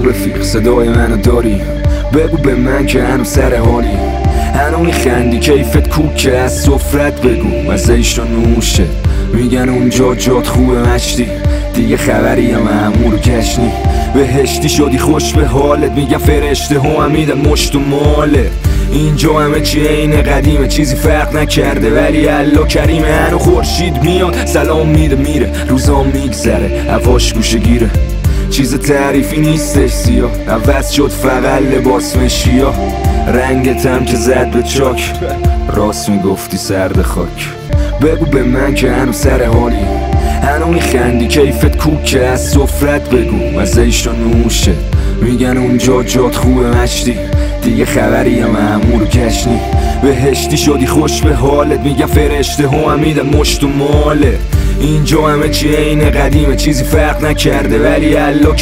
سلام رفیق، صدای منو داری؟ بگو به من که هنو سر حالی، هنو میخندی کیفت کوکه، از سفرت بگو مزه‌اش رو نوشه. میگن اونجا جات خوبه مشتی، دیگه خبری هم همون رو کشنی. بهشتی شدی خوش به حالت، میگن فرشته ها هم میدن مشت و ماله. اینجا همه چی عین قدیمه، چیزی فرق نکرده ولی الله کریمه. هنو خورشید میاد سلام میده میره، روزا میگذره هواش گوشه گیره. چیز تعریفی نیستش سیاه، عوض شد فقط لباس مشیا. رنگت هم که زد به چاک، راست میگفتی سرد خاک. بگو به من که هنو سر حالی، هنو میخندی کیفت کوکه، از سفرت بگو مزه‌اش رو نوشه. میگن اونجا جات خوبه مشتی، دیگه خبری هم همون رو کشنی. بهشتی شدی خوش به حالت، میگن فرشته ها هم میدن مشت و ماله. اینجا همه چی عین قدیمه، چیزی فرق نکرده ولی الله